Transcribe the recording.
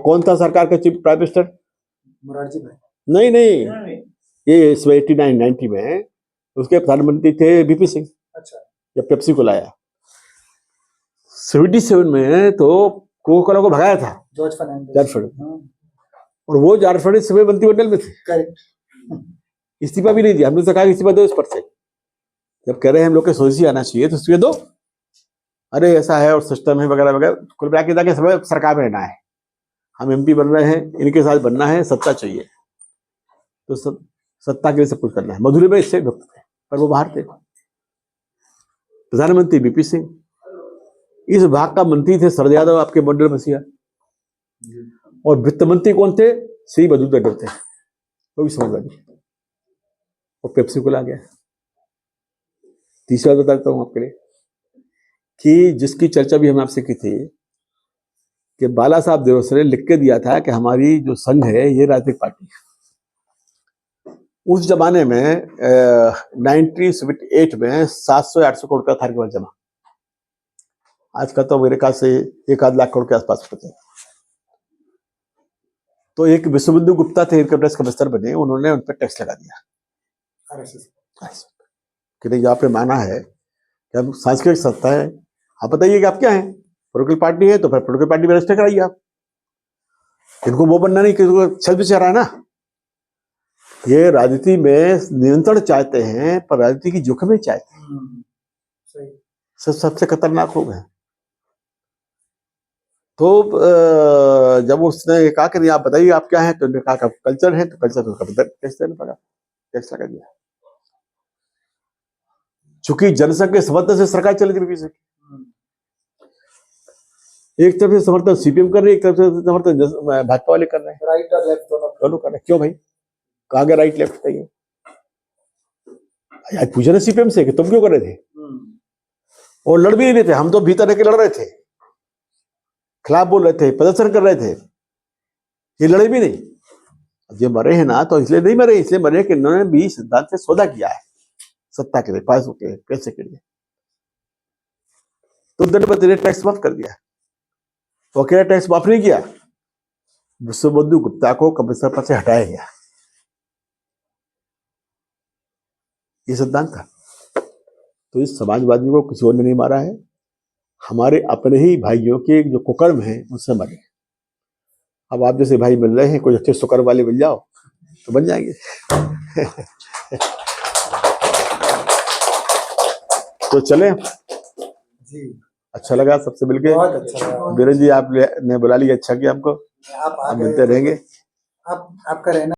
कौन था सरकार का चीफ प्राइम मिनिस्टर? मोरारजी भाई। नहीं, ये 89-90 में उसके प्रधानमंत्री थे बीपी सिंह। अच्छा। जब पेप्सी को लाया 77 में तो कोका कोला को भगाया था जॉर्ज फर्नांडिस। और वो जॉर्ज फर्नांडिस समय मंत्रिमंडल में थे। करेक्ट। इस्तीफा भी नहीं दिया। हमने तो कहा इस्तीफा दो इस पर से। जब कह रहे हैं हम लोग के सोची आना चाहिए तो इस्तीफा दो। अरे ऐसा है और सिस्टम है वगैरह वगैरह। कुल मिला के जाके समय सरकार में रहना है, हम एमपी बन रहे हैं, इनके साथ बनना है, सत्ता चाहिए तो सत्ता के लिए सब कुछ करना है। मधुरै में इससे भक्त थे पर वो बाहर थे। प्रधानमंत्री बीपी सिंह, इस विभाग का मंत्री थे शरद यादव, आपके मंडल मसीहा। और वित्त मंत्री कौन थे? श्री बद्रू तड्डर थे, वो भी समझदारी। और पेप्सी को ला गया। तीसरा बताता हूं आपके लिए कि जिसकी चर्चा भी हमने आपसे की थी कि बाला साहब देवसर ने लिख के दिया था कि हमारी जो संघ है ये राजनीतिक पार्टी है। उस जमाने में 1978 में 700-800 करोड़ का था केवल जमा। आज का तो मेरे ख्याल से 1-आध लाख करोड़ के आसपास होते हैं। तो एक विश्वबंधु गुप्ता थे, इनकम टैक्स कमिश्नर बने, उन्होंने उन पर टैक्स लगा दिया कि नहीं आपने माना है कि हम सांस्कृतिक संस्था है, आप बताइए कि आप क्या है? पोलिटिकल पार्टी है तो फिर पोलिटिकल पार्टी में रजिस्टर कराइए आप। इनको वो बनना नहीं, किसी को छल भी चाह रहा है ना। ये राजनीति में नियंत्रण चाहते हैं पर राजनीति की जोखिम नहीं चाहते। सबसे खतरनाक हो गए। तो जब उसने कहा कि नहीं आप बताइए आप क्या है, तो उन्होंने कहा कि कल्चर है, तो कल्चर तो टैक्स देना पड़ा, टैक्स लगा दिया। चूंकि जनसंघ के समर्थन से सरकार चली थी, एक तरफ से समर्थन सीपीएम कर रही है, एक तरफ से समर्थन भाजपा वाले कर रहे हैं, राइट और लेफ्ट दोनों कर रहे हैं। क्यों भाई? कहा गया राइट लेफ्ट चाहिए? आज पूछे ना सीपीएम से कि तुम क्यों कर रहे थे? और लड़ भी नहीं रहे थे। हम तो भीतर रह के लड़ रहे थे, खिलाफ बोल रहे थे, प्रदर्शन कर रहे थे, ये लड़े भी नहीं। ये मरे हैं ना तो इसलिए नहीं मरे, इसलिए मरे कि इन्होंने भी सिद्धांत से सौदा किया है सत्ता के लिए, पैसों के, पैसे के लिए। तो दंडपति ने टैक्स माफ कर दिया। वो अकेला टैक्स माफ नहीं किया, विश्वबंधु गुप्ता को कमिश्नर पद से हटाया गया। ये सिद्धांत था। तो इस समाजवादी को किसी और ने नहीं मारा है, हमारे अपने ही भाइयों के जो कुकर्म हैं उनसे मरे। अब आप जैसे भाई मिल रहे हैं, कुछ अच्छे सुकर्म वाले मिल जाओ तो बन जाएंगे। तो चले जी। अच्छा लगा सबसे मिलके। बहुत अच्छा लगा। बीरेन जी आपने बुला लिया, अच्छा किया हमको। आप मिलते रहेंगे। आपका रहना